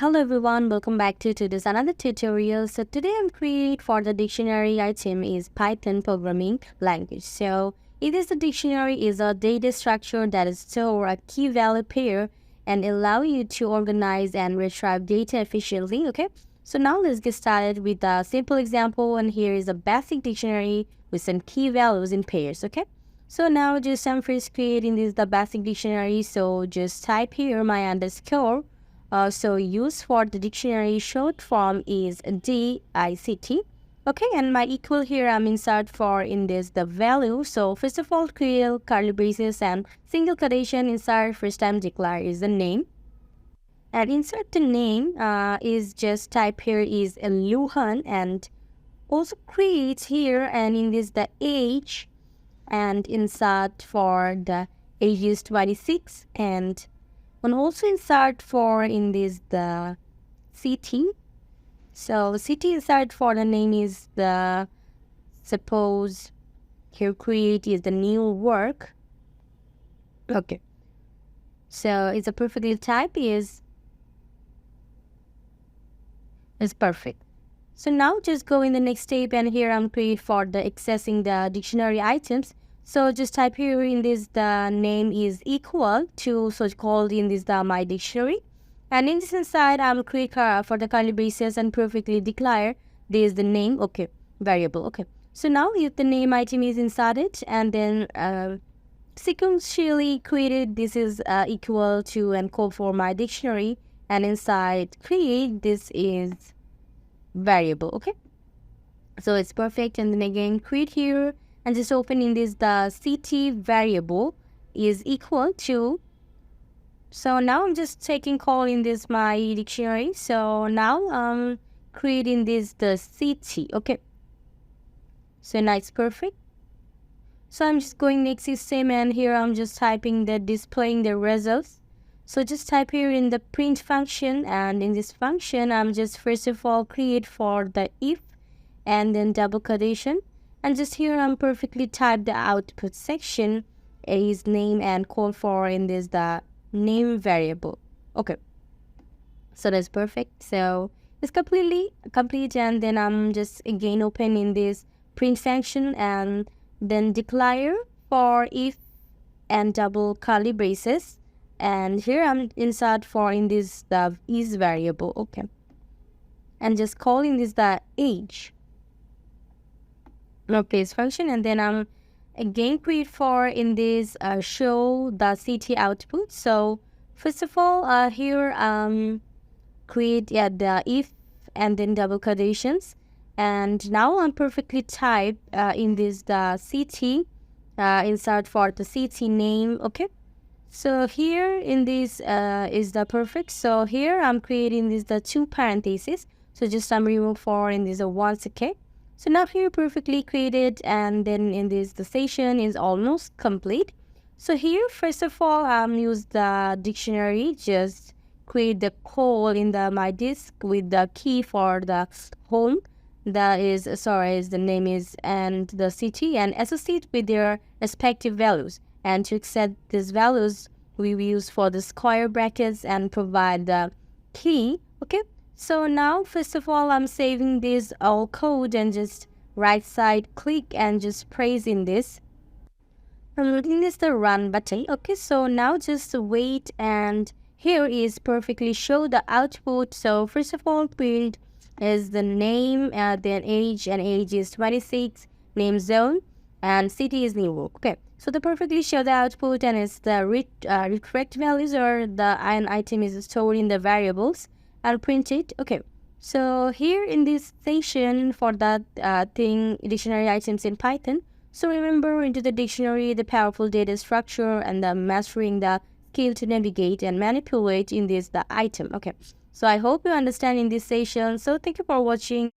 Hello everyone, welcome back to today's another tutorial. So today I'm creating for the dictionary item is Python programming language. So it is a dictionary is a data structure that is store a key value pair and allow you to organize and retrieve data efficiently. Okay, so now let's get started with a simple example, and here is a basic dictionary with some key values in pairs. Okay, so now just I'm first creating this the basic dictionary. So just type here my underscore. So use for the dictionary short form is DICT. Okay, and my equal here I'm insert for in this the value. So first of all, create curly braces and single quotation insert first time declare is the name. And insert the name is just type here is Luhan, and also create here and in this the age and insert for the age is 26 and also insert for in this the city. So city insert for the name is the suppose here create is the new work. Okay, so it's a perfectly type is perfect. So now just go in the next step, and here I'm create for the accessing the dictionary items. So just type here in this the name is equal to, so it's called in this the my dictionary, and in this inside I'm create for the curly braces and perfectly declare this is the name. Okay, variable. Okay, so now if the name item is inserted and then sequentially created this is equal to and call for my dictionary, and inside create this is variable. Okay, so it's perfect, and then again create here and just open in this the CT variable is equal to. So now I'm just taking call in this my dictionary. So now I'm creating this the CT. Okay, so now it's perfect. So I'm just going next system, and here I'm just typing the displaying the results. So just type here in the print function, and in this function I'm just first of all create for the if and then double quotation, and just here I'm perfectly type the output section is name and call for in this the name variable. Okay, so that's perfect. So it's completely complete, and then I'm just again open in this print function and then declare for if and double curly braces, and here I'm insert for in this the is variable. Okay, and just calling this the age. Place function, and then I'm again create for in this show the CT output. So first of all here create the if and then double quotations, and now I'm perfectly type in this the CT insert for the CT name. Okay, so here in this is the perfect. So here I'm creating this the two parentheses, so just I'm remove for in this once. Okay, so now here perfectly created, and then in this the session is almost complete. So here first of all use the dictionary, just create the call in the my disk with the key for the home, that is is the name is and the city, and associate with their respective values, and to accept these values we will use for the square brackets and provide the key. Okay, so now first of all I'm saving this all code, and just right side click and just press in this. I'm looking this the run button. Okay, so now just wait, and here is perfectly show the output. So first of all print is the name, then age, and age is 26, name zone, and city is New York. Okay, so the perfectly show the output, and it's the correct values or the item is stored in the variables. I'll print it. Okay, so here in this section for that thing dictionary items in Python. So remember into the dictionary the powerful data structure and the mastering the skill to navigate and manipulate in this the item. Okay, so I hope you understand in this session. So thank you for watching.